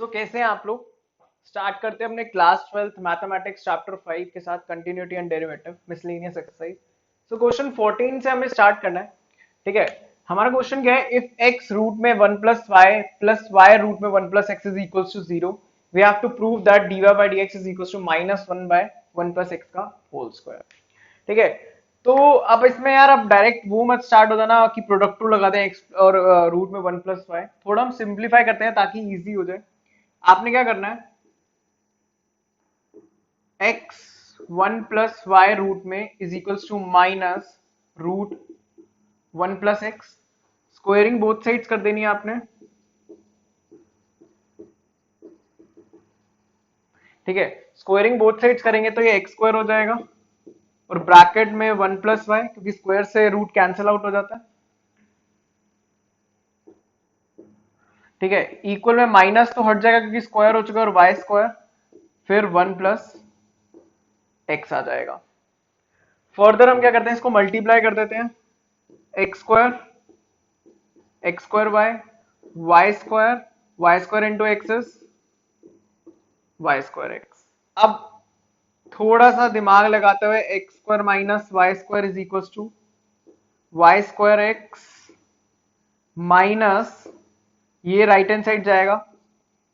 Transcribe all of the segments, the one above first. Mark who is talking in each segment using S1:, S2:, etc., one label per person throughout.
S1: सो कैसे हैं आप लोग। स्टार्ट करते हैं अपने क्लास 12th मैथमेटिक्स चैप्टर 5 के साथ continuity and derivative miscellaneous exercise. So question 14 से हमें स्टार्ट करना है। ठीक है, हमारा क्वेश्चन क्या है, इफ x रूट में 1 प्लस वाई रूट में 1 plus x is equal to 0 we have to prove that dy by D x is equal to minus 1 by 1 plus x का होल स्क्वायर। ठीक है, तो अब इसमें यार अब डायरेक्ट वो मत स्टार्ट हो जाना कि प्रोडक्ट टू लगा दें एक्स और रूट में 1 प्लस वाई। थोड़ा हम सिंप्लीफाई करते हैं ताकि इजी हो जाए। आपने क्या करना है, एक्स 1 प्लस वाई रूट में is equals to minus root 1 plus x. Squaring both sides कर देनी है आपने। ठीक है, स्क्वेयरिंग बोथ साइड्स करेंगे तो ये एक्स स्क्वायर हो जाएगा और ब्रैकेट में 1 प्लस वाई, क्योंकि स्क्वायर से रूट कैंसिल आउट हो जाता है। ठीक है, इक्वल में माइनस तो हट जाएगा क्योंकि स्क्वायर हो चुका है और वाई स्क्वायर, फिर 1 प्लस एक्स आ जाएगा। फर्दर हम क्या करते हैं, इसको मल्टीप्लाई कर देते हैं। X square y square into x y square x. अब थोड़ा सा दिमाग लगाते हुए x square minus Y square is equal to y square x minus, ये राइट हैंड साइड जाएगा।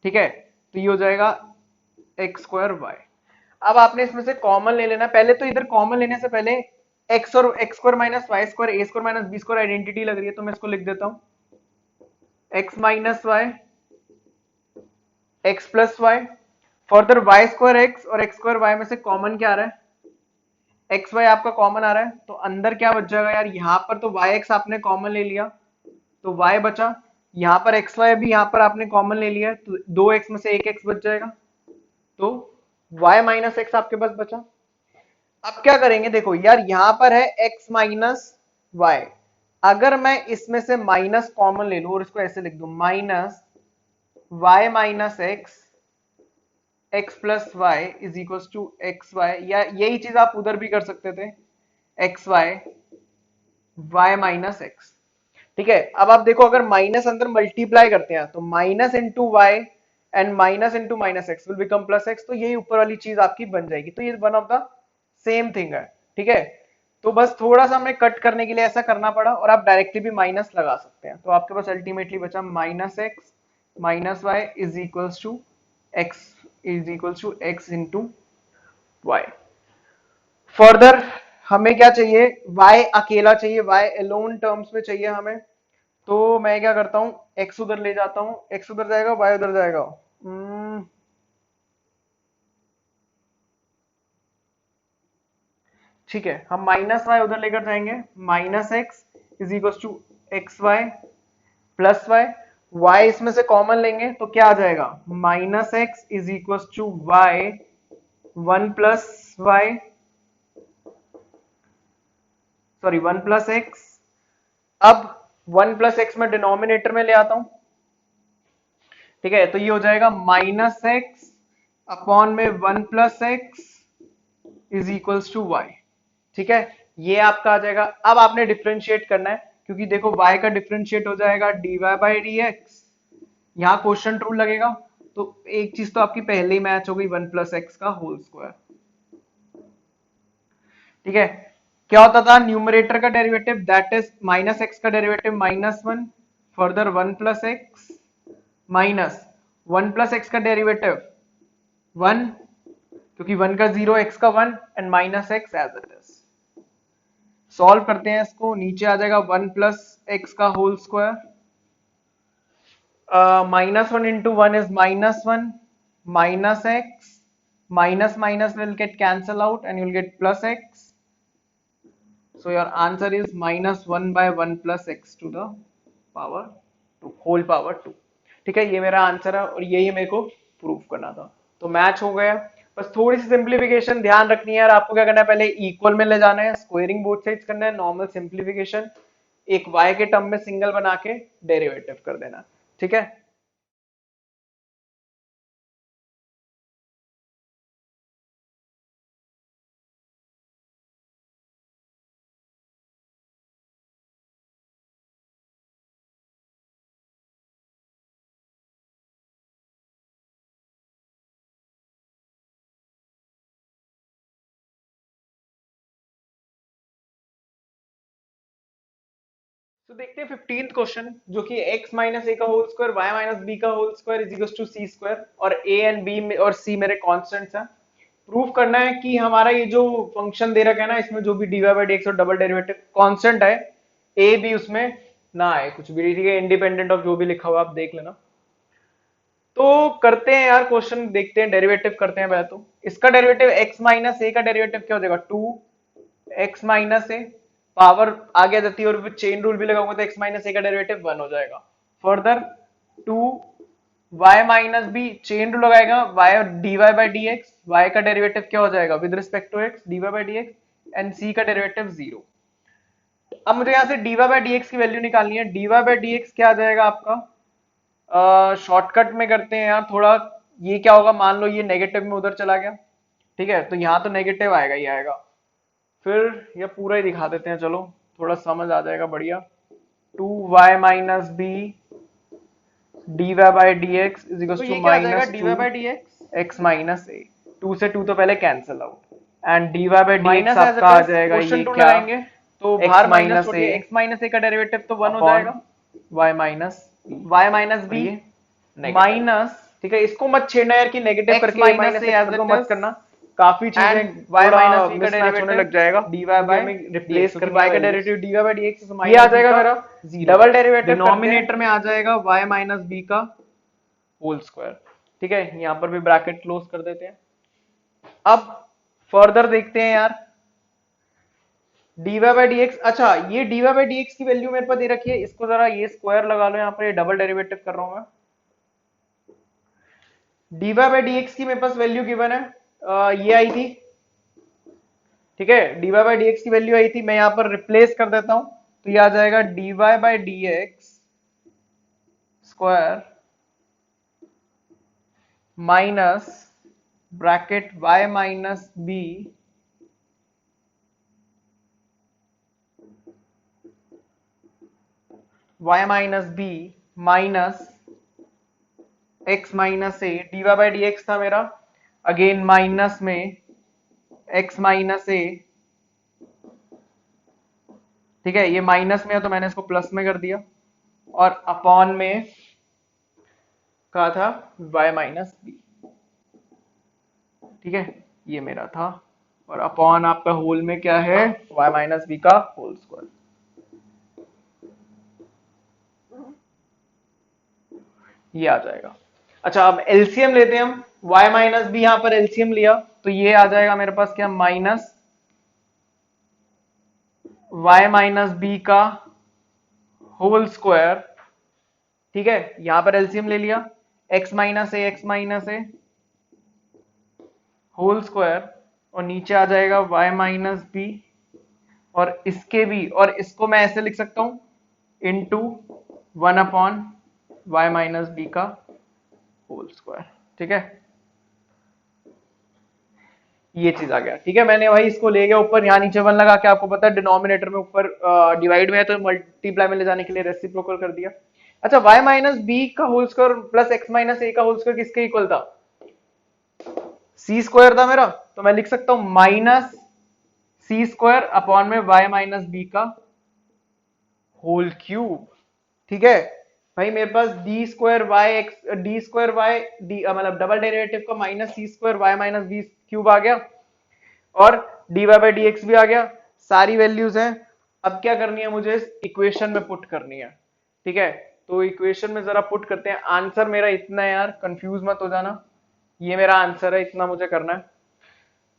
S1: ठीक है, तो ये हो जाएगा एक्स स्क्वायर वाई। अब आपने इसमें से कॉमन ले लेना। पहले तो इधर कॉमन लेने से पहले एक्स और X square minus Y square A square minus B square identity लग रही है, तो मैं इसको लिख देता हूं X minus Y X plus Y. Further Y square X और एक्स स्क्वायर वाई में से कॉमन क्या आ रहा है, एक्स वाई आपका कॉमन आ रहा है, तो अंदर क्या बच जाएगा यार, यहां पर तो वाई एक्स आपने कॉमन ले लिया तो वाई बचा, यहां पर एक्स वाई भी यहां पर आपने कॉमन ले लिया तो दो एक्स में से एक एक्स बच जाएगा, तो वाई माइनस एक्स आपके पास बचा। अब क्या करेंगे, देखो यार यहां पर है x माइनस वाई, अगर मैं इसमें से माइनस कॉमन ले लूं और इसको ऐसे लिख दूं minus y minus x x plus y is equal to x y, या यही चीज आप उधर भी कर सकते थे x y y minus x. ठीक है, अब आप देखो अगर माइनस अंदर मल्टीप्लाई करते हैं तो minus into y and minus into minus x will become plus x, तो यही ऊपर वाली चीज आपकी बन जाएगी, तो ये one of the same thing है। ठीक है, तो बस थोड़ा सा हमें कट करने के लिए ऐसा करना पड़ा और आप डायरेक्टली भी माइनस लगा सकते हैं, तो आपके पास अल्टीमेटली बचा minus x minus y is equals to x into y. Further हमें क्या चाहिए, y अकेला चाहिए, y एलोन टर्म्स में चाहिए हमें। तो मैं क्या करता हूं, x उधर ले जाता हूं, x उधर जाएगा y उधर जाएगा। ठीक है, हम माइनस वाई उधर लेकर जाएंगे, minus x is equal to x y plus y, y इसमें से कॉमन लेंगे तो क्या आ जाएगा, minus x is equal to y 1 plus y, sorry 1 plus x. अब 1 प्लस एक्स में डिनोमिनेटर में ले आता हूं। ठीक है, तो ये हो जाएगा माइनस एक्स अपॉन में 1 plus x is equals to y. ठीक है, ये आपका आ जाएगा। अब आपने डिफ्रेंशिएट करना है, क्योंकि देखो y का डिफ्रेंशिएट हो जाएगा dy बाई डी एक्स, यहाँ क्वेश्चन रूल लगेगा, तो एक चीज तो आपकी पहले ही मैच हो गई 1 प्लस एक्स का होल स्क्वायर। ठीक है, क्या होता था न्यूमरेटर का derivative that is minus x का derivative minus one, further 1 plus X minus 1 plus x का डेरिवेटिव 1, क्योंकि 1 का 0 एक्स का 1 and minus X as it is. Solve करते हैं इसको, नीचे आ जाएगा 1 प्लस एक्स का whole square, minus one into one is minus one, minus x minus minus will get cancel out and you'll get plus x, so your answer is minus 1 by 1 plus x to the power 2 whole power 2। ठीक है, ये मेरा answer है और यही मेरे को proof करना था, तो मैच हो गया। बस थोड़ी सी सिंप्लीफिकेशन ध्यान रखनी है यार, आपको क्या करना है, पहले इक्वल में ले जाना है, स्क्वेयरिंग बोथ साइड्स करना है, नॉर्मल सिंप्लीफिकेशन एक y के टर्म में सिंगल बना के डेरिवेटिव कर देना। ठीक है। तो देखते हैं 15th क्वेश्चन, जो कि x माइनस ए का whole square Y minus B का whole square is equal to C square, और a एंड b और c मेरे कांस्टेंट्स हैं। प्रूव करना है कि हमारा ये जो फंक्शन दे रखा है ना, इसमें जो भी dy बाई डी एक्स और डबल डेरिवेटिव कांस्टेंट है, a b उसमें ना आए कुछ भी, ठीक है, इंडिपेंडेंट ऑफ जो भी लिखा हुआ आप देख लेना। तो करते हैं यार क्वेश्चन, देखते हैं डेरिवेटिव करते हैं पहले। तो इसका डेरिवेटिव x माइनस ए का डेरिवेटिव क्या हो जाएगा, 2x माइनस ए, पावर आगे आ जाती है और चेन रूल भी लगाऊंगा तो x माइनस ए का डेरिवेटिव 1 हो जाएगा। Further 2 y minus b, chain rule लगाएगा, y dy by D x, y का डेरिवेटिव क्या हो जाएगा with respect to x, dy by D x, and c का डेरिवेटिव 0। अब मुझे यहाँ से dy बाई डी एक्स की वैल्यू निकालनी है। dy बाई डी एक्स क्या आ जाएगा आपका, शॉर्टकट में करते हैं यार थोड़ा। ये क्या होगा, मान लो ये नेगेटिव में उधर चला गया, ठीक है, तो यहाँ तो नेगेटिव आएगा ही आएगा। फिर ये पूरा ही दिखा देते हैं, चलो थोड़ा समझ आ जाएगा बढ़िया। 2y minus B D Y by D x is equal to minus D Y by D x minus A, 2 से 2 तो पहले cancel out, and D Y by D X आपका आ जाएगा ये क्या, तो बाहर माइनस ए, एक्स माइनस ए का डेरिवेटिव तो 1 हो जाएगा, y माइनस बी माइनस, ठीक है, इसको मत छेड़ना यार कि नेगेटिव करके माइनस से ऐसे को मत करना, काफी चीजें y माइनस बी का डेरिवेटिव होने लग जाएगा, dy बाय रिप्लेस कर y का डेरिवेटिव dy बाय dx, ये आ जाएगा मेरा डबल डेरिवेटिव, डिनोमिनेटर में आ जाएगा y माइनस बी का होल स्क्वायर, ठीक है, यहां पर भी ब्रैकेट क्लोज कर देते हैं। अब फर्दर देखते हैं यार, dy बाय dx, अच्छा ये dy बाय dx की वैल्यू मेरे पास दे रखी है, इसको जरा ये स्क्वायर लगा लो, यहाँ पर ये डबल डेरिवेटिव कर रहा हूं मैं। dy बाय dx की मेरे पास वैल्यू गिवन है, ये आई थी, ठीक है, dy बाय dx की वैल्यू आई थी, मैं यहां पर रिप्लेस कर देता हूं, तो ये आ जाएगा dy by dx square minus bracket y minus B minus x minus A, dy by dx था मेरा, अगेन माइनस में x माइनस ए, ठीक है, ये माइनस में है तो मैंने इसको प्लस में कर दिया, और अपॉन में कहा था y माइनस बी, ठीक है, ये मेरा था, और अपॉन आपका होल में क्या है, y माइनस बी का होल स्क्वायर, ये आ जाएगा। अच्छा अब एलसीएम लेते हैं हम, y माइनस बी, यहां पर एलसीएम लिया तो ये आ जाएगा मेरे पास क्या, माइनस y माइनस बी का होल स्क्वायर, ठीक है, यहां पर एलसीएम ले लिया, x माइनस ए होल स्क्वायर, और नीचे आ जाएगा y माइनस बी, और इसके भी, और इसको मैं ऐसे लिख सकता हूं, into 1 upon y minus B का होल स्क्वायर, ठीक है, ये चीज आ गया, ठीक है, मैंने वही इसको ले गया ऊपर, यहाँ नीचे 1 लगा के, आपको पता है डिनोमिनेटर में ऊपर डिवाइड में है तो मल्टीप्लाई में ले जाने के लिए रेसिप्रोकल कर दिया। अच्छा y माइनस बी का whole square plus x minus ए का होल स्क्वायर किसके इक्वल था, सी स्क्वायर था मेरा, तो मैं लिख सकता हूं माइनस सी स्क्वायर अपॉन में y माइनस बी का होल क्यूब, ठीक है भाई, मेरे पास D square Y X, D square Y D मतलब डबल डेरिवेटिव का माइनस सी square Y minus B cube आ गया, और D Y by D X भी आ गया, सारी वैल्यूज हैं। अब क्या करनी है, मुझे इक्वेशन में पुट करनी है, ठीक है, तो इक्वेशन में जरा पुट करते हैं। आंसर मेरा इतना है यार, कंफ्यूज मत हो जाना, ये मेरा आंसर है, इतना मुझे करना है।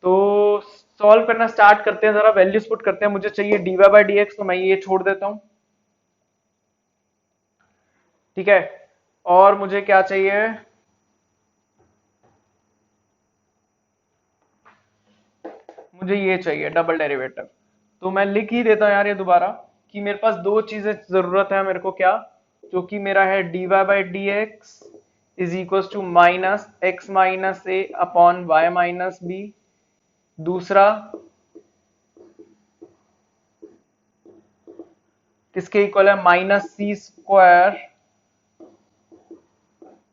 S1: तो सॉल्व करना स्टार्ट करते हैं, जरा वैल्यूज पुट करते हैं। मुझे चाहिए d Y by D x, तो मैं ये छोड़ देता हूं, ठीक है, और मुझे क्या चाहिए, मुझे ये चाहिए डबल डेरिवेटिव, तो मैं लिख ही देता हूं यार ये दोबारा, कि मेरे पास दो चीजें जरूरत है मेरे को, क्या, जो कि मेरा है d Y by D x is equal to minus x minus a upon y minus b, दूसरा किसके इक्वल है, माइनस सी स्क्वायर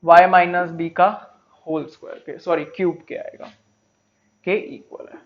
S1: वाई माइनस बी का होल स्क्वायर के, सॉरी क्यूब के आएगा, के इक्वल है।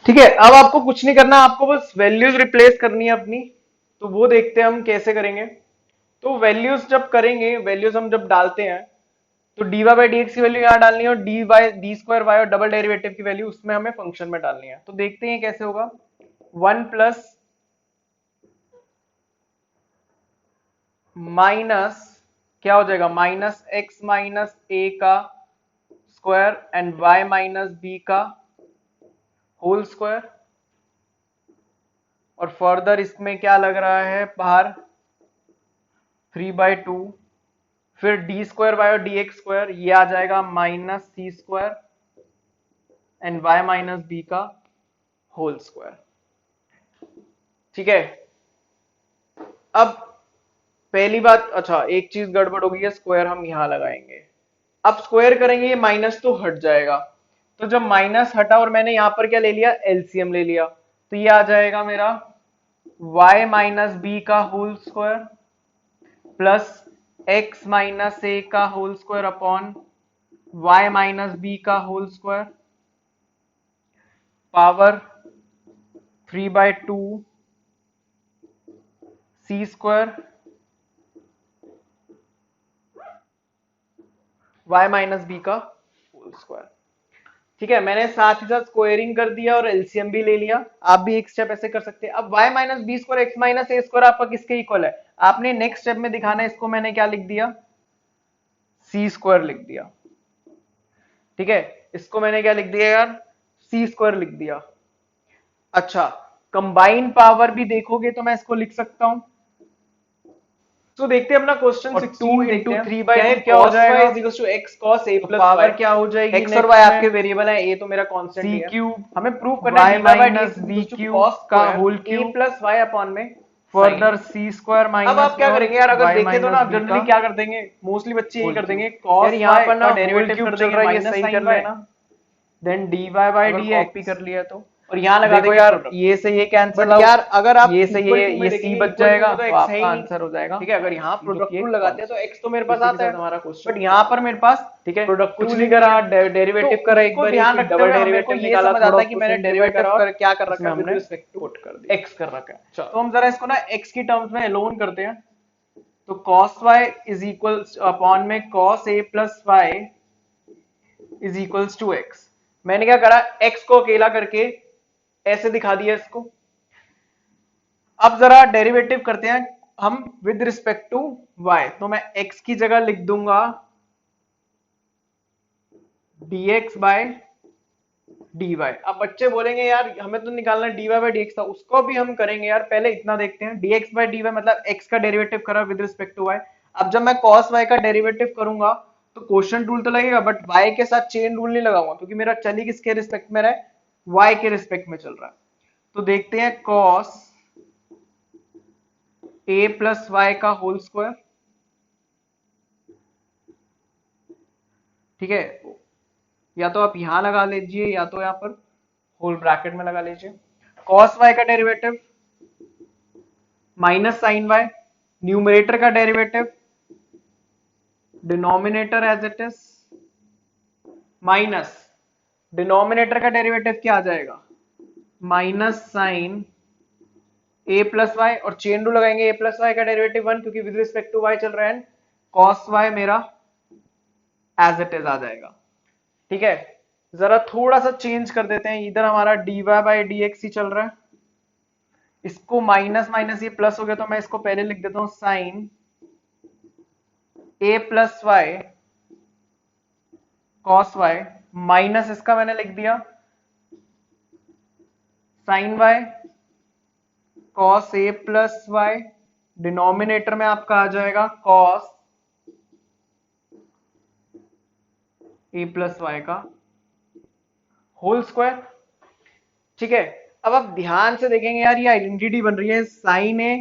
S1: ठीक है, अब आपको कुछ नहीं करना, आपको बस वैल्यूज रिप्लेस करनी है अपनी। तो वो देखते हैं हम कैसे करेंगे। तो वैल्यूज जब करेंगे, वैल्यूज हम जब डालते हैं, तो dy बाई डी एक्स की वैल्यू यहाँ डालनी है, और d by d square y और डबल डेरिवेटिव की वैल्यू उसमें हमें फंक्शन में डालनी है। तो देखते हैं कैसे होगा। 1 प्लस माइनस क्या हो जाएगा, माइनस एक्स माइनस ए का square and y minus B का होल स्क्वायर। और फर्दर इसमें क्या लग रहा है बाहर, 3/2। फिर डी स्क्वायर वाई और डी एक्स स्क्वायर, ये आ जाएगा minus C square and y minus B का होल स्क्वायर। ठीक है, अब पहली बात, अच्छा एक चीज गड़बड़ हो गई है, स्क्वायर हम यहां लगाएंगे। अब स्क्वायर करेंगे, ये माइनस तो हट जाएगा। तो जब माइनस हटा और मैंने यहां पर क्या ले लिया, एलसीएम ले लिया, तो ये आ जाएगा मेरा y माइनस बी का whole square plus x minus ए का whole square upon y minus B का whole square power 3/2 C square y minus B का होल स्क्वायर। ठीक है, मैंने साथ ही साथ स्क्वायरिंग कर दिया और एलसीएम भी ले लिया। आप भी एक स्टेप ऐसे कर सकते हैं। अब y minus B square x minus a square आपका किसके इक्वल है, आपने नेक्स्ट स्टेप में दिखाना है। इसको मैंने क्या लिख दिया, सी स्क्वायर लिख दिया। ठीक है, इसको मैंने क्या लिख दिया यार, सी स्क्वायर लिख दिया। अच्छा, कंबाइन पावर भी देखोगे तो मैं इसको लिख सकता हूं। तो देखते हैं अपना क्वेश्चन 16 देखते हैं। 3/2 क्या हो जाएगा, x cos a plus power क्या हो जाएगी, x और y आपके वेरिएबल है, a तो मेरा कांस्टेंट ही है। क्यूब हमें प्रूव करना है, y माइनस बी क्यूब का whole cube plus y upon में फर्दर सी स्क्वायर माइनस। अब आप क्या करेंगे यार, अगर देखें तो ना आप जनरली क्या कर देंगे, मोस्टली बच्चे यही कर देंगे, cos यहाँ पर ना डेरिवेटिव कर देंगे, ये सही कर लेना, then dy by d copy कर लिया तो, और यहाँ लगा देंगे यार, ये से ये कैंसिल आउट यार, अगर आप ये से ये सी बच जाएगा तो आपका आंसर हो जाएगा। ठीक है, अगर यहाँ प्रोडक्ट रूल लगाते हैं तो x तो मेरे पास आता है हमारा क्वेश्चन, बट यहाँ पर मेरे पास, ठीक है, प्रोडक्ट कुछ नहीं करा, डेरिवेटिव करा, एक बार ध्यान रखते हुए मेरे को ये समझ आता है कि मैंने डेरिवेटिव कर क्या कर रखा है, विद रिस्पेक्ट टू पुट कर दिया, x कर रखा है। तो हम जरा इसको ना x की टर्म्स में एलोन करते हैं। तो cos y is equal upon में cos a plus y is equals to x। मैंने क्या करा, x को अकेला करके ऐसे दिखा दिया इसको। अब जरा डेरिवेटिव करते हैं हम विद रिस्पेक्ट टू y। तो मैं x की जगह लिख दूंगा dx बाय dy। अब बच्चे बोलेंगे यार हमें तो निकालना dy बाय dx था, उसको भी हम करेंगे यार, पहले इतना देखते हैं। dx बाय dy मतलब x का डेरिवेटिव करा विद रिस्पेक्ट टू y। अब जब मैं cos y का डेरिवेटिव करूंगा तो क्वोशिएंट रूल तो लगेगा, बट y के साथ चेन रूल नहीं लगाऊंगा, क्योंकि मेरा चल ही किसके रिस्पेक्ट में रहा है, y के रिस्पेक्ट में चल रहा है। तो देखते हैं cos a प्लस वाई का होल स्क्वायर। ठीक है, या तो आप यहां लगा लीजिए या तो यहां पर होल ब्रैकेट में लगा लीजिए। cos y का derivative minus sine y, numerator का derivative denominator as it is minus, denominator का डेरिवेटिव क्या आ जाएगा, minus sine a plus y, और चेन रूल लगाएंगे, a प्लस वाई का डेरिवेटिव 1, क्योंकि विद रिस्पेक्ट टू y चल रहा है, cos y मेरा एज इट इज आ जाएगा। ठीक है, जरा थोड़ा सा चेंज कर देते हैं, इधर हमारा dy बाई डी एक्स ही चल रहा है, इसको माइनस माइनस ये प्लस हो गया, तो मैं इसको पहले लिख देता हूं sine a plus y cos y, minus इसका मैंने लिख दिया sine y cos a plus y, denominator में आपका आ जाएगा कॉस a प्लस वाई का होल स्क्वायर। ठीक है, अब आप ध्यान से देखेंगे यार, ये आइडेंटिटी बन रही है, sine a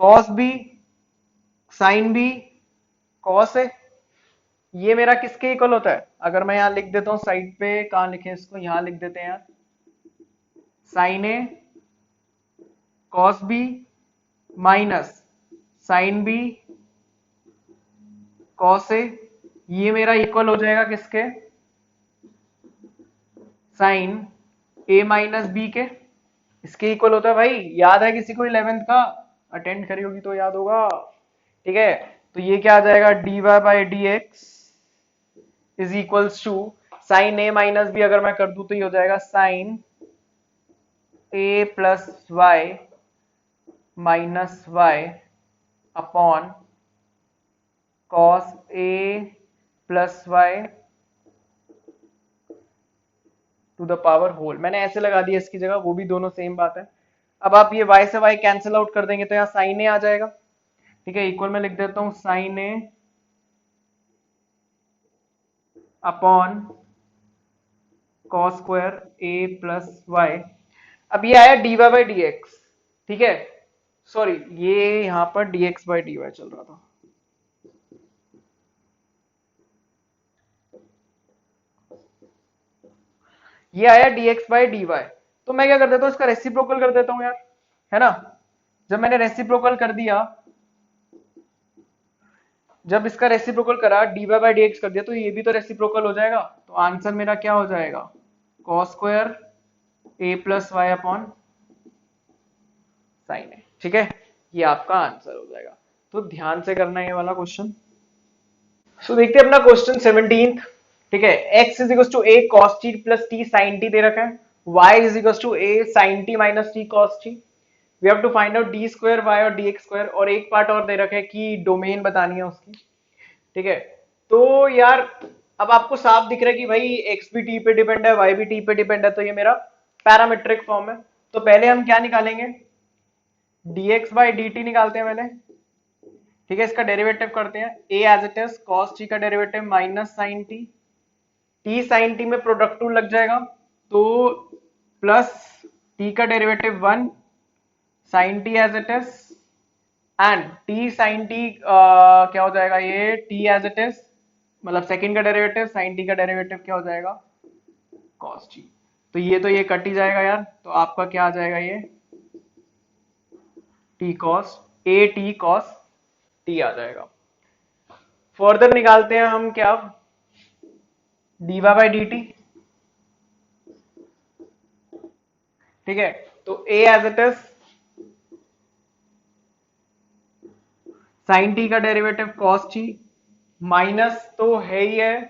S1: cos b sine b cos a, ये मेरा किसके इक्वल होता है, अगर मैं यहां लिख देता हूं साइड पे, कहां लिखे इसको, यहां लिख देते हैं यार, sine a cos b minus sine b cos a, ये मेरा इक्वल हो जाएगा किसके, साइन ए माइनस बी के इसके इक्वल होता है भाई, याद है किसी को 11th का, अटेंड करी होगी तो याद होगा। ठीक है, तो ये क्या आ जाएगा, dy by D x is equals to sine a minus b, अगर मैं कर दूं तो ये हो जाएगा sine a plus y minus y upon cos a plus y to the power whole. मैंने ऐसे लगा दिया इसकी जगह, वो भी दोनों सेम बात है। अब आप ये y से y कैंसिल आउट कर देंगे तो यहाँ साइन ए आ जाएगा। ठीक है, इक्वल में लिख देता हूं sine a upon cos square a plus y. अब ये आया d Y by D x. ठीक है, सॉरी ये यहां पर d x by d y चल रहा था। ये आया dx बाई डी वाई। तो मैं क्या कर देता हूँ, इसका रेसिप्रोकल कर देता हूँ यार, है ना। जब मैंने रेसिप्रोकल कर दिया, जब इसका रेसिप्रोकल करा dy बाई डी एक्स कर दिया, तो ये भी तो रेसिप्रोकल हो जाएगा। तो आंसर मेरा क्या हो जाएगा, cos square a plus Y upon sine ए। ठीक है, ये आपका आंसर हो जाएगा। तो ध्यान से करना ये वाला क्वेश्चन। सो देखते हैं अपना क्वेश्चन 17। ठीक है, x is equal to a cos t plus t sine t दे रखा है, y is equal to a sine t minus t cos t. We have to find out d square y और d x square, और एक part और दे रखा है कि डोमेन बतानी है उसकी। ठीक है, तो यार अब आपको साफ दिख रहा है कि भाई x भी t पे डिपेंड है, y भी t पे डिपेंड है, तो ये मेरा पैरामीट्रिक फॉर्म है। तो पहले हम क्या निकालेंगे, dx बाई dt निकालते हैं पहले। ठीक है, इसका डेरिवेटिव करते हैं, a as it is cos t का derivative minus sine t, t sine t में प्रोडक्ट रूल लग जाएगा, तो प्लस t का derivative 1 sine t as it is and t sine t क्या हो जाएगा, ये t एज इट इज मतलब सेकंड का डेरिवेटिव साइन t का डेरिवेटिव क्या हो जाएगा, cos t। तो ये कट ही जाएगा यार, तो आपका क्या आ जाएगा, ये t cos a t cos t आ जाएगा। फर्दर निकालते हैं हम क्या, dy बाई डी टी। ठीक है, तो a as it is sine t का डेरिवेटिव cos t माइनस तो है ही है,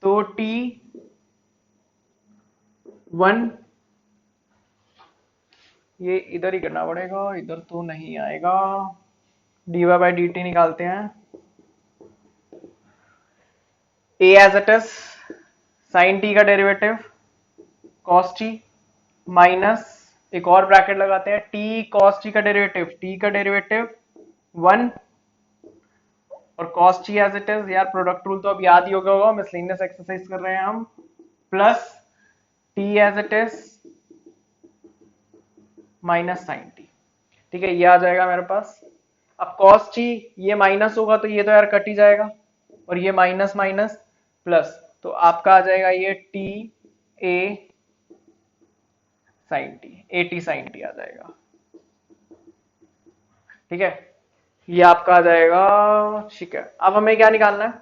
S1: तो t 1, ये इधर ही करना पड़ेगा, इधर तो नहीं आएगा। dy बाई डी टी निकालते हैं, a as it is sine t का डेरिवेटिव cos t माइनस एक और ब्रैकेट लगाते हैं, t cos t का डेरिवेटिव 1 और cos t as it is, यार प्रोडक्ट रूल तो अब याद ही होगा, मिसलेनियस एक्सरसाइज कर रहे हैं हम, plus t as it is minus sine t। ठीक है, ये आ जाएगा मेरे पास। अब cos t ये माइनस होगा तो ये तो यार कट ही जाएगा, और ये माइनस माइनस प्लस, तो आपका आ जाएगा ये t a sine t, a t sine t आ जाएगा। ठीक है, ये आपका आ जाएगा। ठीक है, अब हमें क्या निकालना है,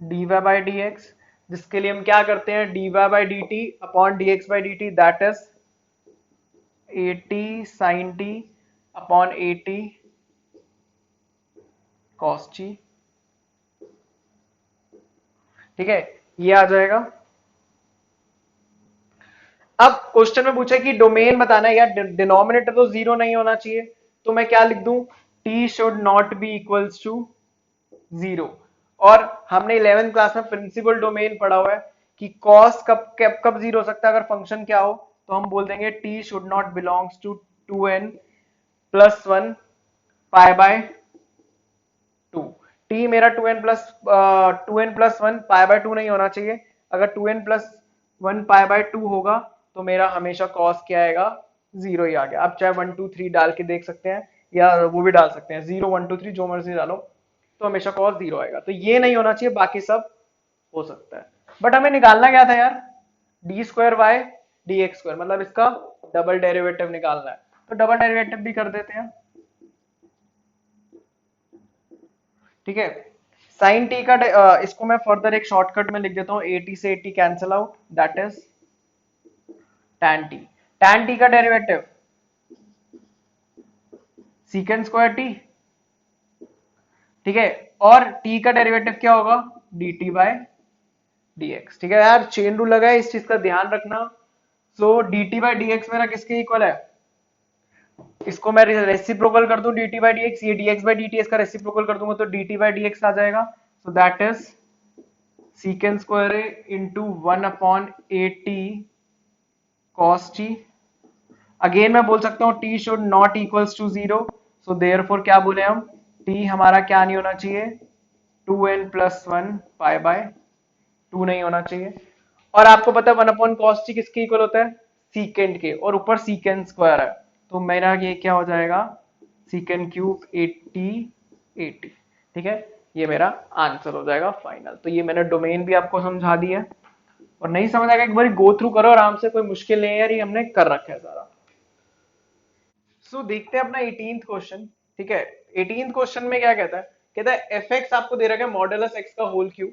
S1: dy बाई डी एक्स, जिसके लिए हम क्या करते हैं, dy by d t upon d x by d t, that is a t sine t upon a t cos t. ठीक है, ये आ जाएगा। अब क्वेश्चन में पूछा कि डोमेन बताना है, यार डिनोमिनेटर तो जीरो नहीं होना चाहिए, तो मैं क्या लिख दूं, t should not be equals to zero. और हमने 11th क्लास में प्रिंसिपल डोमेन पढ़ा हुआ है कि cos कब जीरो हो सकता है, अगर फंक्शन क्या हो, तो हम बोल देंगे t should not belongs to 2n प्लस 1 पाई बाय 2। t मेरा 2n प्लस 1 पाई बाय 2 नहीं होना चाहिए, अगर 2n प्लस 1 पाई बाय 2 होगा तो मेरा हमेशा cos क्या आएगा, जीरो ही आ गया। आप चाहे 1 2 3 डाल के देख सकते हैं, या वो भी डाल सकते हैं 0 1 2 3 जो मर्जी डालो, तो हमेशा cos जीरो आएगा। तो ये नहीं होना चाहिए, बाकी सब हो सकता है। बट हमें निकालना क्या था यार, d square Y d x square, मतलब इसका डबल डेरिवेटिव निकालना है, तो डबल डेरिवेटिव भी कर देते हैं। ठीक है, साइन टी का इसको मैं फर्दर एक शॉर्टकट में लिख देता हूँ, ए टी से A T cancel out, that is tan t का डेरिवेटिव सीकेंड स्क्वायर टी, ठीक है, और t का डेरिवेटिव क्या होगा, dt बाय dx, ठीक है यार, चेन रूल लगा है, इस चीज का ध्यान रखना। सो dt बाय dx मेरा किसके इक्वल है, इसको मैं रेसिप्रोकल कर दूं dt बाय dx, ये dx बाय dt इसका रेसिप्रोकल कर दूंगा तो dt बाय dx आ जाएगा। So that is secant square a into 1/8t cos t। Again मैं बोल सकता हूँ t should not equals to 0, so therefore क्या बोले हम, t हमारा क्या नहीं होना चाहिए, 2n+1 पाई बाय 2 नहीं होना चाहिए। और आपको पता है 1/cos t किसके इक्वल होता है, सीकेंड के, और ऊपर सीकेंड स्क्वायर है, तो मेरा ये क्या हो जाएगा, सीकेंड क्यूब 80 ठीक है, ये मेरा आंसर हो जाएगा फाइनल। तो ये मैंने डोमेन भी आपको समझा दिया है, और नहीं समझ आएगा एक बार गो थ्रू करो आराम से, कोई मुश्किल नहीं है यार, ये हमने कर रखा है सारा। सो देखते हैं अपना 18th क्वेश्चन, ठीक है। 18th क्वेश्चन में क्या कहता है, कहता है एफ एक्स आपको दे रखा है मॉडुलस एक्स का होल क्यूब,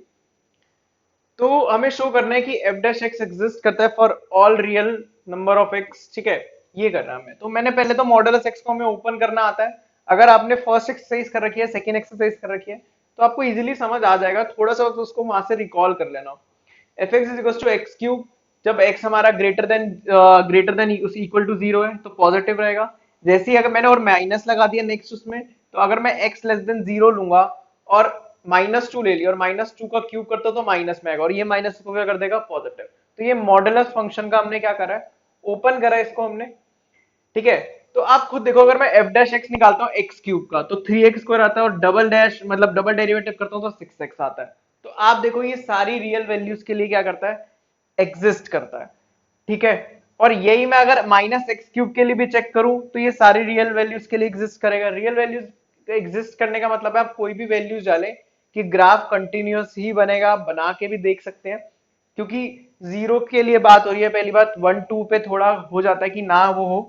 S1: तो हमें शो करना है कि एफ डैश एक्स एग्जिस्ट करता है for all real number of x, ठीक है, ये करना है हमें। तो मैंने पहले तो मॉडुलस एक्स को हमें ओपन करना आता है, अगर आपने फर्स्ट एक्सरसाइज कर रखी है, सेकंड एक्सरसाइज कर रखी है, तो आपको इजीली समझ आ जाएगा, थोड़ा सा तो उसको वहां से रिकॉल कर लेना। F x is equal to x cube, जब एक्स हमारा ग्रेटर देन इक्वल टू 0 है तो पॉजिटिव रहेगा। जैसे ही अगर मैंने और माइनस लगा दिया नेक्स्ट उसमें, तो अगर मैं एक्स लेस देन 0 लूंगा और -2 ले लिया और -2 का क्यूब करता तो माइनस में आएगा, और ये माइनस को क्या कर देगा, पॉजिटिव। तो ये मॉडुलस फंक्शन का हमने क्या करा है, ओपन करा है इसको हमने, ठीक है। तो आप खुद देखो, अगर मैं एफ डैश एक्स निकालता हूँ एक्स क्यूब का तो 3x स्क्वायर आता है, और डबल डैश मतलब डबल डेरिवेटिव करता हूँ तो 6x आता है। तो आप देखो ये सारी रियल वैल्यूज के लिए क्या करता है, एग्जिस्ट करता है, ठीक है। और यही मैं अगर -x³ के लिए भी चेक करूं तो ये सारी रियल वैल्यूज के लिए एग्जिस्ट करेगा। रियल वैल्यूज एग्जिस्ट करने का मतलब है आप कोई भी वैल्यूज डालें कि ग्राफ कंटिन्यूअस ही बनेगा, आप बना के भी देख सकते हैं, क्योंकि 0 के लिए बात हो रही है, पहली बात 1 2 पे थोड़ा हो जाता है कि ना वो हो,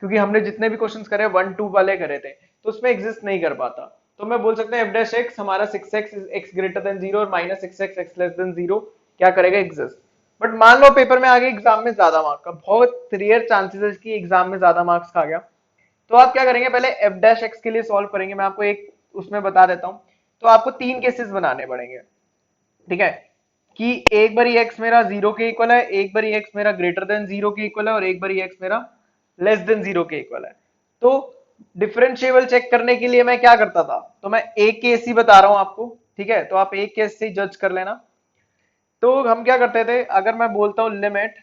S1: क्योंकि हमने जितने भी क्वेश्चंस करे 1 2 वाले करे थे तो उसमें एग्जिस्ट नहीं कर पाता। तो मैं बोल सकता हूँ एफ डैश एक्स हमारा 6x x ग्रेटर देन 0 और -6x x लेस देन 0 क्या करेगा, एग्जिस्ट। बट मान लो पेपर में आगे एग्जाम में ज्यादा मार्क्स का, बहुत रेयर चांसेस है कि एग्जाम में ज्यादा मार्क्स का आ गया, तो आप क्या करेंगे, पहले एफ डैश एक्स के लिए सॉल्व करेंगे। मैं आपको एक उसमें बता देता हूँ, तो आपको 3 केसेस बनाने पड़ेंगे, ठीक है, कि एक बारी एक्स मेरा 0 के इक्वल है, एक बारी एक्स मेरा ग्रेटर देन 0 के इक्वल है, और एक बारी एक्स मेरा लेस देन 0 के इक्वल है। तो डिफरेंशिएबल चेक करने के लिए मैं क्या करता था, तो मैं एक केस ही बता रहा हूं आपको, ठीक है, तो आप एक केस से जज कर लेना। तो हम क्या करते थे, अगर मैं बोलता हूं लिमिट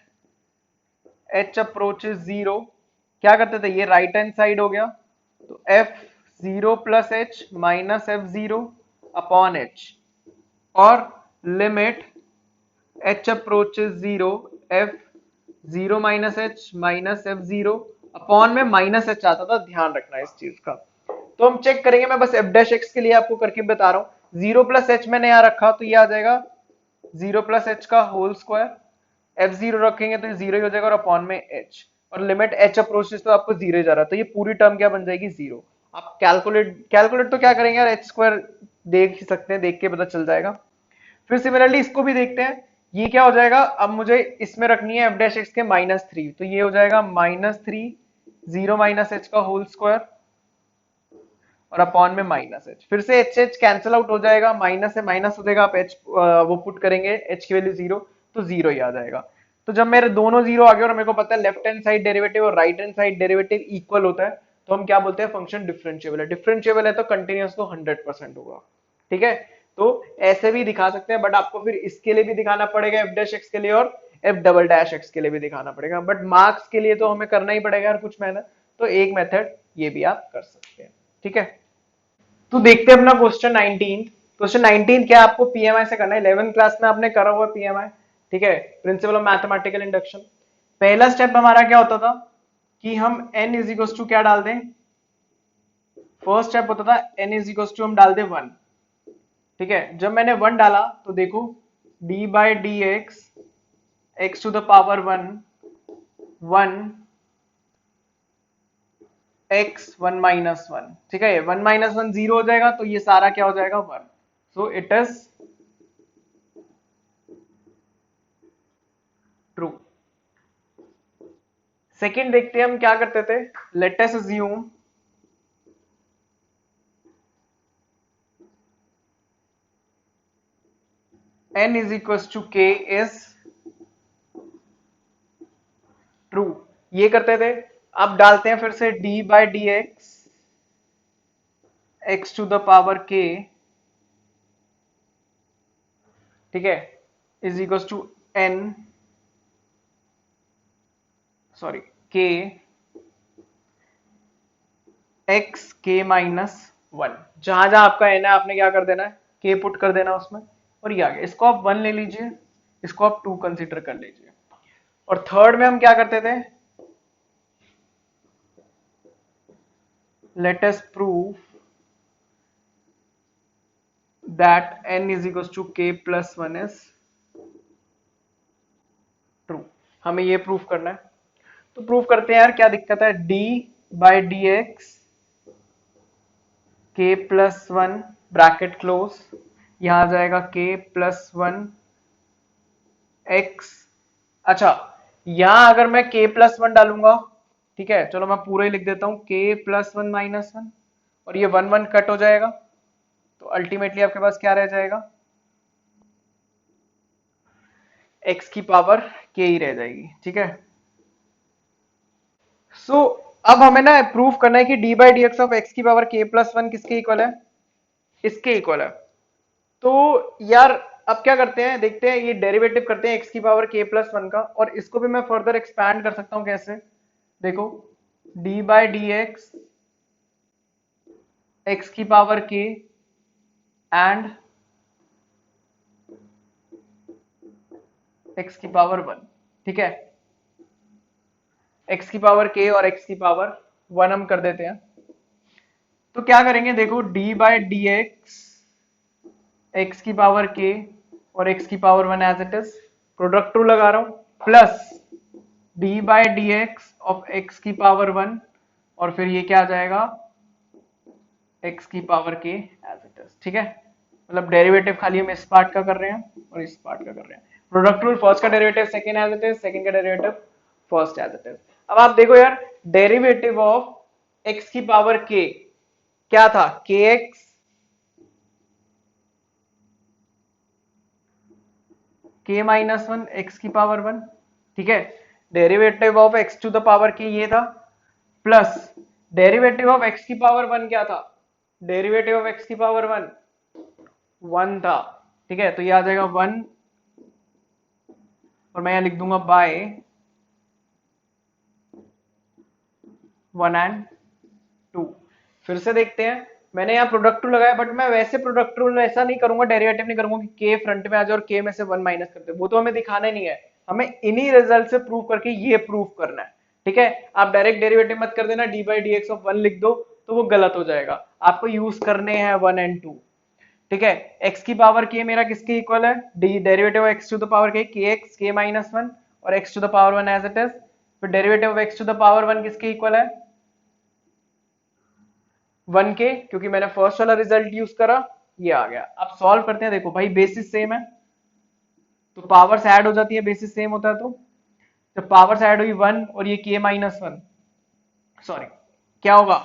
S1: h अप्रोचेस 0, क्या करते थे, ये राइट हैंड साइड हो गया, तो f0 plus h minus f0 upon h, और limit h approaches 0 f0 minus h minus f0 upon में माइनस एच आता था, ध्यान रखना इस चीज का। तो हम चेक करेंगे, मैं बस f डैश एक्स के लिए आपको करके बता रहा हूं, 0 प्लस एच मैंने यहां रखा तो ये आ जाएगा 0 प्लस एच का होल स्क्वायर, f0 रखेंगे तो ये 0 ही हो जाएगा, और अपॉन में h, और लिमिट h अप्रोचेस तो आपको 0 जा रहा है, तो ये पूरी टर्म क्या बन जाएगी, 0। आप कैलकुलेट तो क्या करेंगे यार, एच स्क्वायर देख ही सकते हैं, देख के पता चल जाएगा। फिर सिमिलरली इसको भी देखते हैं, ये क्या हो जाएगा, अब मुझे इसमें रखनी है एफ डैश एक्स के -3, तो ये हो जाएगा -3 0 माइनस एच का होल स्क्वायर, और अपॉन में माइनस एच, फिर से एच एच कैंसिल आउट हो जाएगा, माइनस से माइनस हो जाएगा, आप एच वो पुट करेंगे एच की वैल्यू 0 तो 0 ही आ जाएगा। तो जब मेरे दोनों 0 आ गए और मेरे को पता है लेफ्ट हैंड साइड डेरिवेटिव और right hand side derivative equal होता है, तो हम क्या बोलते हैं, फंक्शन डिफरेंशिएबल है। डिफरेंशिएबल है तो कंटिन्यूअस तो 100% होगा, ठीक है। तो ऐसे भी दिखा सकते हैं, बट आपको फिर इसके लिए भी दिखाना पड़ेगा एफ डैश एक्स के लिए, और एफ डबल डैश एक्स के लिए भी दिखाना पड़ेगा, बट मार्क्स के लिए तो हमें करना ही पड़ेगा यार कुछ मेहनत, तो एक मेथड ये भी आप कर सकते हैं, ठीक है। तो देखते हैं अपना क्वेश्चन 19। क्वेश्चन 19 क्या आपको पीएमआई से करना है, 11th क्लास में आपने करा हुआ पीएमआई, ठीक है, प्रिंसिपल ऑफ मैथमेटिकल इंडक्शन। पहला स्टेप हमारा क्या होता था कि हम n इज इक्वल टू क्या डाल दें, फर्स्ट स्टेप होता था n इज इक्वल टू हम डाल दें 1, ठीक है। जब मैंने 1 डाला तो देखो d by D x x to the power 1 1 x 1 minus 1, ठीक है, 1 माइनस 1 0 हो जाएगा, तो ये सारा क्या हो जाएगा 1, so it is true. Second देखते हैं हम क्या करते थे। Let us assume n is equal to k is true. ये करते थे। अब डालते हैं फिर से d by D x x to the power k, ठीक है, is equal to n, sorry k x के माइनस वन। जहां जहां आपका n है आपने क्या कर देना है, k पुट कर देना उसमें, और ये आ गया। इसको आप 1 ले लीजिए, इसको आप 2 कंसीडर कर लीजिए। और थर्ड में हम क्या करते थे, let us prove that n is equal to k plus 1 is true. हमें ये प्रूफ करना है, तो प्रूफ करते हैं यार। क्या दिक्कत है, d बाई डी एक्स के प्लस 1 ब्रैकेट क्लोज, यहां आ जाएगा k प्लस 1 एक्स। अच्छा, यहां अगर मैं k प्लस 1 डालूंगा, ठीक है, चलो मैं पूरा ही लिख देता हूं, k प्लस 1 माइनस 1, और ये 1 1 कट हो जाएगा, तो अल्टीमेटली आपके पास क्या रह जाएगा, x की पावर k ही रह जाएगी, ठीक है। सो अब हमें ना प्रूफ करना है कि d by D x of x की पावर k प्लस 1 किसके इक्वल है, इसके इक्वल है। तो यार अब क्या करते हैं, देखते हैं, ये डेरिवेटिव करते हैं x की पावर k प्लस 1 का, और इसको भी मैं फर्दर एक्सपैंड कर सकता हूं। कैसे, देखो, d by D x x की पावर k एंड x की पावर 1, ठीक है, x की पावर k और x की पावर 1 हम कर देते हैं। तो क्या करेंगे, देखो, d by D x x की पावर k और x की power 1 as it is, product rule लगा रहा हूं, plus d by D x of x की पावर 1, और फिर ये क्या आ जाएगा, x की power k as it is, ठीक है। मतलब डेरिवेटिव खाली हम इस पार्ट का कर रहे हैं और इस पार्ट का कर रहे हैं। प्रोडक्ट रूल, फर्स्ट का derivative second as it is, second का derivative first as it is. अब आप देखो यार, डेरिवेटिव ऑफ x की पावर k क्या था, kx k माइनस 1 एक्स की पावर 1, ठीक है। Derivative of x to the power k ये था, प्लस डेरिवेटिव ऑफ x की पावर 1 क्या था, डेरिवेटिव ऑफ x की पावर 1 1 था, ठीक है। तो ये आ जाएगा 1, और मैं यहां लिख दूंगा बाय 1 एंड 2। फिर से देखते हैं, मैंने यहाँ प्रोडक्ट रूल लगाया, बट मैं वैसे प्रोडक्ट रूल ऐसा नहीं करूंगा, डेरिवेटिव नहीं करूंगा कि k फ्रंट में आ जाए और k में से 1 माइनस कर दे, वो तो हमें दिखाना ही नहीं है। हमें इन्हीं रिजल्ट से प्रूव करके ये प्रूव करना है, ठीक है। आप डायरेक्ट डेरिवेटिव मत कर देना, d by D x of 1 लिख दो तो वो गलत हो जाएगा। आपको यूज करने हैं 1 एंड 2, ठीक है। x की पावर k मेरा किसके इक्वल है, d derivative of x to the power k, kx k minus 1 और x to the power 1 as it is. फिर derivative of x to the power 1 किसके इक्वल है, 1 के, क्योंकि मैंने फर्स्ट वाला रिजल्ट यूज करा, ये आ गया। अब सॉल्व करते हैं, देखो भाई बेसिस सेम है तो पावर्स ऐड हो जाती है, बेसिस सेम होता है तो जब पावर्स ऐड हुई 1 और ये k माइनस 1, सॉरी क्या होगा,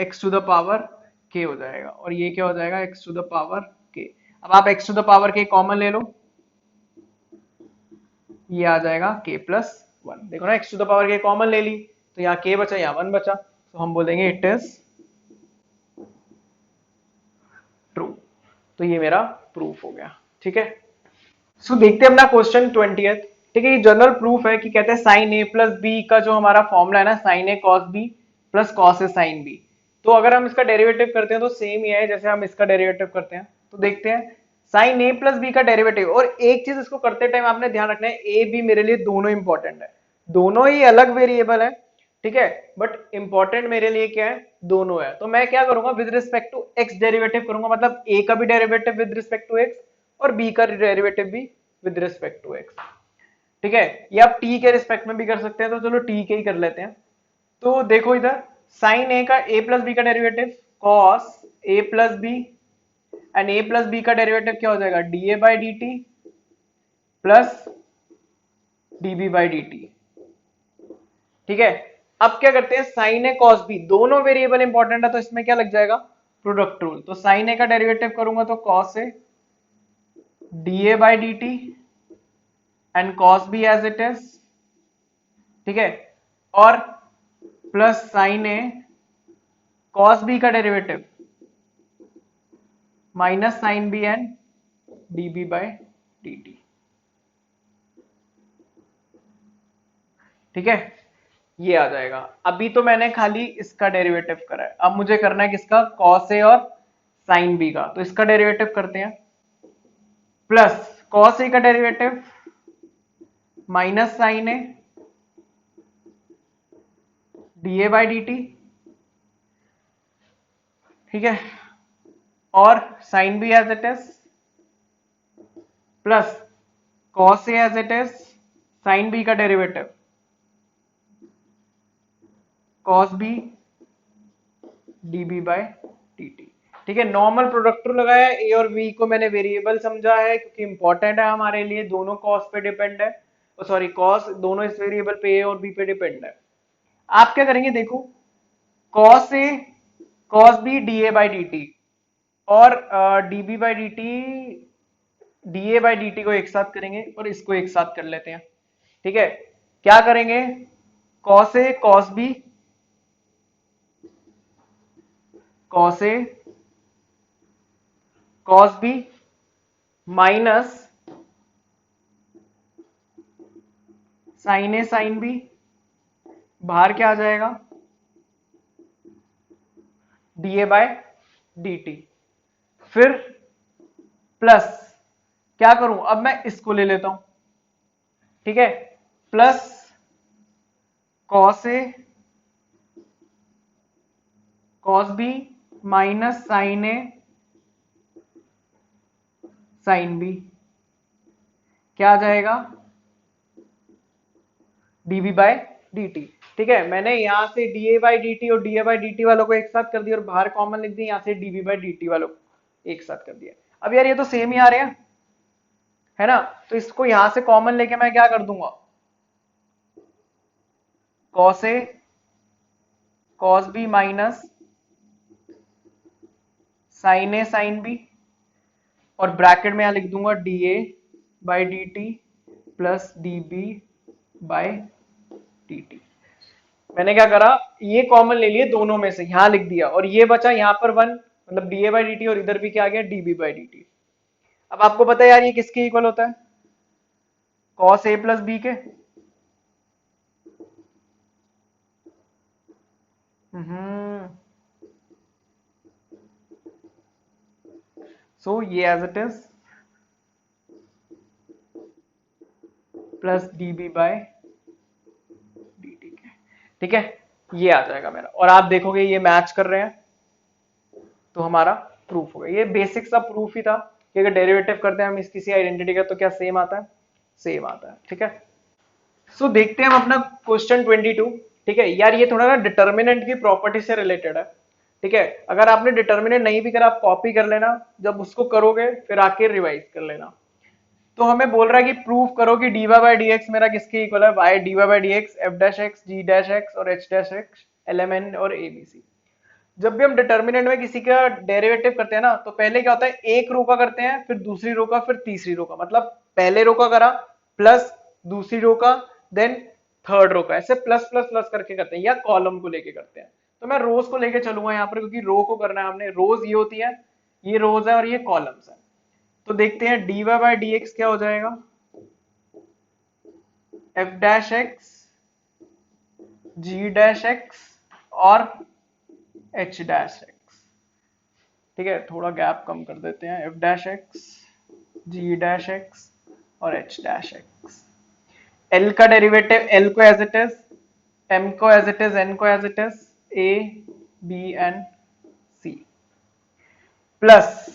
S1: x to the power k हो जाएगा, और ये क्या हो जाएगा, x to the power k। अब आप x to the power k common ले लो, ये आ जाएगा k प्लस 1। देखो ना, x to the power k common ले ली तो यहाँ k बचा, यहाँ 1 बचा, तो हम बोलेंगे इट इज ट्रू। तो ये मेरा प्रूफ हो गया, ठीक है। सो देखते हैं अपना क्वेश्चन 20th, ठीक है। ये जनरल प्रूफ है कि कहते हैं साइन ए प्लस बी का जो हमारा फॉर्मूला है ना, sign a cos B plus cos A sine B, तो अगर हम इसका डेरिवेटिव करते हैं तो सेम ही है जैसे हम इसका डेरिवेटिव करते हैं। तो देखते हैं साइन ए प्लस बी का डेरिवेटिव, और एक चीज इसको करते टाइम आपने ध्यान रखना है, ए बी मेरे लिए दोनों इंपॉर्टेंट है, दोनों ही अलग वेरिएबल है, ठीक है, बट इंपॉर्टेंट मेरे लिए क्या है, दोनों है। तो मैं क्या करूंगा, with respect to x derivative करूंगा, मतलब ए का भी derivative with respect to x और बी का डेरिवेटिव भी विद रिस्पेक्ट टू एक्स, ठीक है। ये आप टी के रिस्पेक्ट में भी कर सकते हैं, तो चलो टी के ही कर लेते हैं। तो देखो इधर साइन ए का ए प्लस बी का derivative cos a plus b, and a plus b का डेरिवेटिव क्या हो जाएगा, d a by d t plus d b by d t, ठीक है, अब क्या करते हैं, साइन ए कॉस बी, दोनों वेरिएबल इंपॉर्टेंट है तो इसमें क्या लग जाएगा, प्रोडक्ट रूल। तो साइन ए का डेरिवेटिव करूंगा तो cos a d a by d t and cos B as it is, ठीक है, और plus sine a cos b का derivative minus sine b and d b by d t, ठीक है, ये आ जाएगा। अभी तो मैंने खाली इसका डेरिवेटिव करा है, अब मुझे करना है किसका, कॉस ए और साइन बी का। तो इसका डेरिवेटिव करते हैं, प्लस कॉस ए का derivative minus sine a d a by d t, ठीक है, और sine b as it is plus cos a as it is sine b का derivative cos b d b by d t, ठीक है। Normal product rule लगाया, ए और B को मैंने वेरिएबल समझा है क्योंकि इंपॉर्टेंट है हमारे लिए, दोनों कॉस पे डिपेंड है, सॉरी कॉस दोनों इस वेरिएबल पे ए और बी पे डिपेंड है। आप क्या करेंगे, देखो cos a cos b d a by d t और d b by d t d a by d t को एक साथ करेंगे और इसको एक साथ कर लेते हैं, ठीक है। क्या करेंगे, cos a cos b cos a cos b minus sine a sine b, बाहर क्या आ जाएगा, d a by d t, फिर प्लस क्या करूं, अब मैं इसको ले लेता हूं, ठीक है, plus cos a cos b minus sine a sine B, क्या आ जाएगा, डीबी बाय डी टी, ठीक है। मैंने यहां से d a by d t और d a by d t वालों को एक साथ कर दिया और बाहर कॉमन लिख दिया, यहां से डीबी बाई डी टी वालों को एक साथ कर दिया। अब यार ये तो सेम ही आ रहे हैं, है ना, तो इसको यहां से कॉमन लेके मैं क्या कर दूंगा, cos a cos b minus sine a sine b, और ब्रैकेट में यहां लिख दूंगा d a by d t plus d b by d t. मैंने क्या करा, ये कॉमन ले लिए दोनों में से, यहां लिख दिया, और ये बचा यहां पर वन, मतलब d a by d t, और इधर भी क्या आ गया, d b by d t. अब आपको पता है यार ये किसके इक्वल होता है, कॉस ए प्लस बी के। सो ये as it is plus d b by d t के, ठीक है, ये आ जाएगा मेरा। और आप देखोगे ये मैच कर रहे हैं तो हमारा प्रूफ हो गया। ये बेसिक सा प्रूफ ही था कि अगर डेरिवेटिव करते हैं हम इस किसी आइडेंटिटी का तो क्या सेम आता है, सेम आता है, ठीक है। सो देखते हैं हम अपना क्वेश्चन 22, ठीक है। यार ये थोड़ा ना डिटर्मिनेंट की प्रॉपर्टी से रिलेटेड है, ठीक है। अगर आपने डिटर्मिनेंट नहीं भी करा, आप कॉपी कर लेना, जब उसको करोगे फिर आके रिवाइज कर लेना। तो हमें बोल रहा है कि प्रूफ करो कि d Y by D x मेरा किसके इक्वल है, y d Y by D x f dash x g dash x और h dash x l m n और ए बी सी। जब भी हम डिटर्मिनेंट में किसी का डेरिवेटिव करते हैं ना, तो पहले क्या होता है, एक रो का करते हैं, फिर दूसरी रो का, फिर तीसरी रो का, मतलब पहले रो का करा प्लस दूसरी रो का, देन थर्ड रो का, ऐसे प्लस प्लस प्लस करके करते हैं, या कॉलम को लेके करते हैं। तो मैं रोज को लेके चलूंगा यहाँ पर, क्योंकि रो को करना है हमने, रोज ये होती है, ये रोज है और ये कॉलम्स है। तो देखते हैं d Y by D x क्या हो जाएगा, f dash x g dash x और एच डैश एक्स, ठीक है। थोड़ा गैप कम कर देते हैं, f dash x g dash x और एच डैश एक्स। एल का डेरिवेटिव, एल को एज इट इज, एम को एज इट इज, एन को as it is, a b and c, plus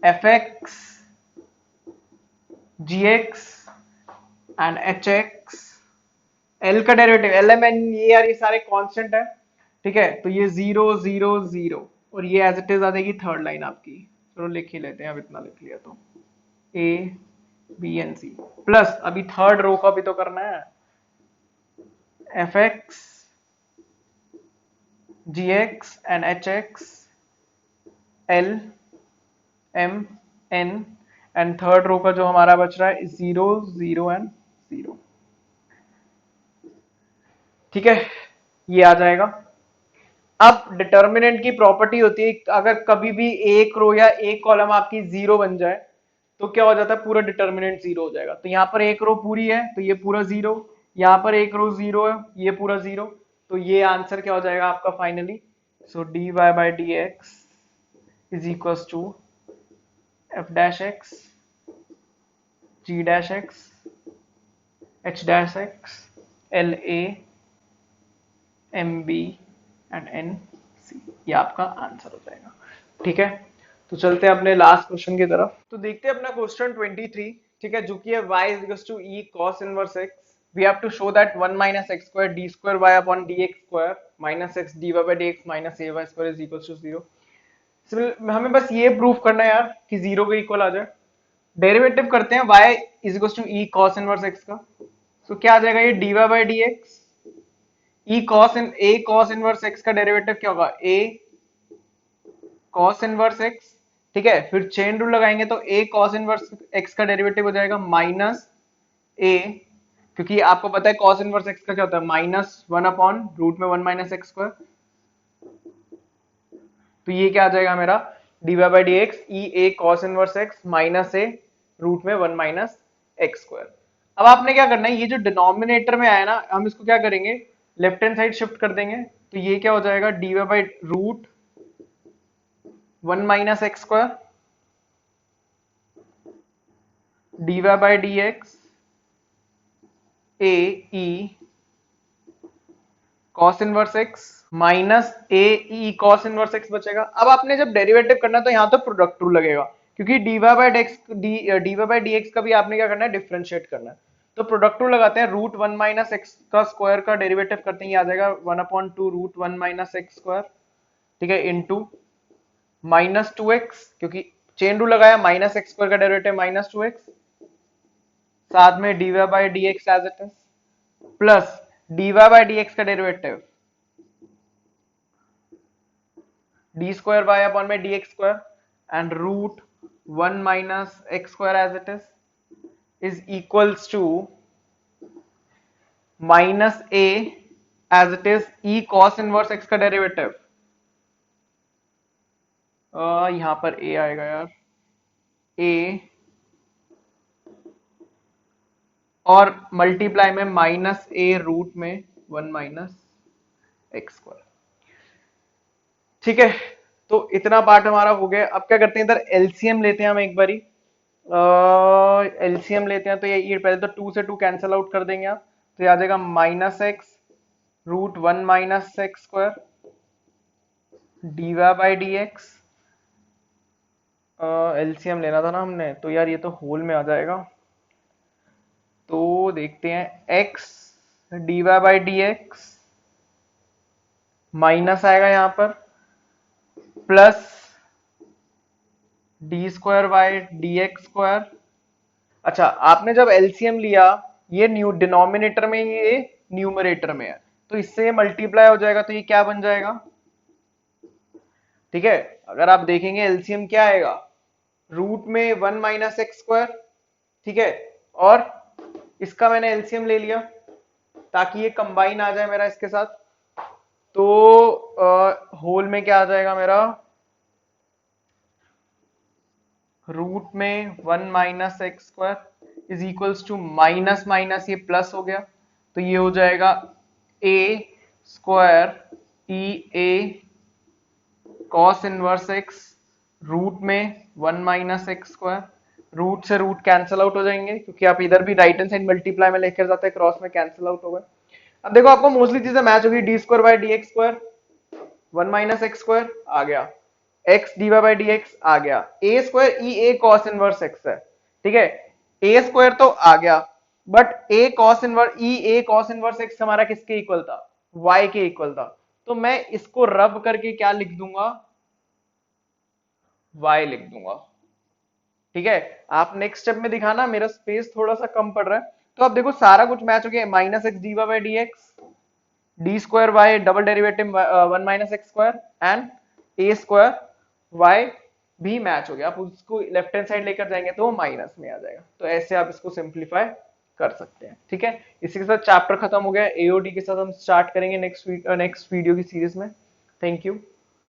S1: f x g x and h x. L का डेरिवेटिव L m N, ये यार ये सारे कांस्टेंट है, ठीक है। तो ये 0 0 0 और ये एज इट इज आ जाएगी थर्ड लाइन आपकी। चलो लिख ही लेते हैं, अब इतना लिख लिया तो a b n c, plus अभी थर्ड रो का भी तो करना है, fx gx and hx l m n and third row का जो हमारा बच रहा है 0 0 एंड 0। ठीक है, ये आ जाएगा। अब डिटर्मिनेंट की प्रॉपर्टी होती है, अगर कभी भी एक रो या एक कॉलम आपकी जीरो बन जाए तो क्या हो जाता है, पूरा डिटर्मिनेंट जीरो हो जाएगा। तो यहाँ पर एक रो पूरी है तो ये पूरा जीरो, यहाँ पर एक रो जीरो है ये पूरा जीरो, तो ये आंसर क्या हो जाएगा आपका finally. So dy by D x is equal to f dash x g dash x h dash x l a m b and n c, ये आपका आंसर हो जाएगा। ठीक है, तो चलते हैं अपने लास्ट क्वेश्चन की तरफ। तो देखते हैं अपना क्वेश्चन 23। ठीक है, जो कि है y is equals to e cos inverse x। We have to show that 1 minus x square d square y upon dx square minus x dy by dx minus ay square is equals to 0। हमें बस ये proof करना है यार कि zero के equal आ जाए। Derivative करते हैं y is equals to e cos inverse x का। तो क्या आ जाएगा, ये dy by dx e cos inverse x का डेरिवेटिव क्या होगा, a cos इनवर्स x। ठीक है, फिर चेन रूल लगाएंगे तो a cos इनवर्स x का डेरिवेटिव हो जाएगा माइनस a, क्योंकि आपको पता है cos इनवर्स x का क्या होता है, माइनस वन अपॉन रूट में वन माइनस एक्स स्क्वायर। तो ये क्या आ जाएगा मेरा, d Y by D x e a cos inverse x minus a root में वन माइनस एक्स स्क्वायर। अब आपने क्या करना है, ये जो डिनोमिनेटर में आया ना, हम इसको क्या करेंगे, लेफ्ट हैंड साइड शिफ्ट कर देंगे। तो ये क्या हो जाएगा, d Y by root one minus x square d Y by D x a e cos inverse x minus a e cos inverse x बचेगा। अब आपने जब डेरिवेटिव करना है तो यहां तो प्रोडक्ट रूल लगेगा, क्योंकि d Y by d x d Y by D x का भी आपने क्या करना है, डिफरेंशिएट करना है। तो प्रोडक्ट रूल लगाते हैं, रूट वन माइनस एक्स का स्क्वायर का डेरिवेटिव करते हैं, ये आ जाएगा one upon two root one minus x square. ठीक है, इनटू माइनस टू एक्स, क्योंकि चेन रूल लगाया, माइनस एक्स स्क्वायर का डेरिवेटिव माइनस टू एक्स, साथ में d Y by D x as it is, plus d Y by D x का derivative d square by upon में d x square and root one minus x square as it is equals to minus a as it is e cos inverse x का derivative, यहां पर a आएगा यार, a और multiply में minus a root में one minus x square. ठीक है, तो इतना पार्ट हमारा हो गया। अब क्या करते हैं, इधर एलसीएम लेते हैं हम एक बारी। एलसीएम लेते हैं तो ये पहले तो टू से टू कैंसिल आउट कर देंगे आप, तो ये आ जाएगा minus x root one minus x square d Y by D x. LCM लेना था ना हमने, तो यार ये तो होल में आ जाएगा, तो देखते हैं x d Y by D x minus आएगा यहां पर, plus d square by D x square. अच्छा, आपने जब एलसीएम लिया, ये न्यू डिनोमिनेटर में, ये न्यूमरेटर में है, तो इससे मल्टीप्लाई हो जाएगा, तो ये क्या बन जाएगा। ठीक है, अगर आप देखेंगे एलसीएम क्या आएगा, रूट में वन माइनस एक्स स्क्वायर। ठीक है, और इसका मैंने एलसीएम ले लिया ताकि ये कंबाइन आ जाए मेरा इसके साथ, तो होल में क्या आ जाएगा मेरा, रूट में one minus x square is equals to minus minus ये प्लस हो गया, तो ये हो जाएगा a square e a cos inverse x root में one minus x square. Root से रूट कैंसिल आउट हो जाएंगे, क्योंकि आप इधर भी राइट हैंड साइड मल्टीप्लाई में लेकर जाते हैं, क्रॉस में कैंसिल आउट हो गए। अब देखो आपको मोस्टली चीजें मैच होगी, d square by D x square one minus x square आ गया, x d Y by D x आ गया, a square e a cos inverse x है। ठीक है, ए स्क्वायर तो आ गया, but a cos inverse e a cos inverse x हमारा किसके इक्वल था, वाई के इक्वल था, तो मैं इसको रब करके क्या लिख दूंगा, वाई लिख दूंगा। ठीक है, आप नेक्स्ट स्टेप में दिखाना, मेरा स्पेस थोड़ा सा कम पड़ रहा है। तो अब देखो सारा कुछ मैच हो गया, minus x d Y by D x D square y double derivative 1 - x² and a square y भी मैच हो गया। आप उसको लेफ्ट हैंड साइड लेकर जाएंगे तो वो माइनस में आ जाएगा। तो ऐसे आप इसको सिंप्लीफाई कर सकते हैं। ठीक है, इसी के साथ चैप्टर खत्म हो गया। एओडी के साथ हम स्टार्ट करेंगे नेक्स्ट वीडियो की सीरीज में। Thank you.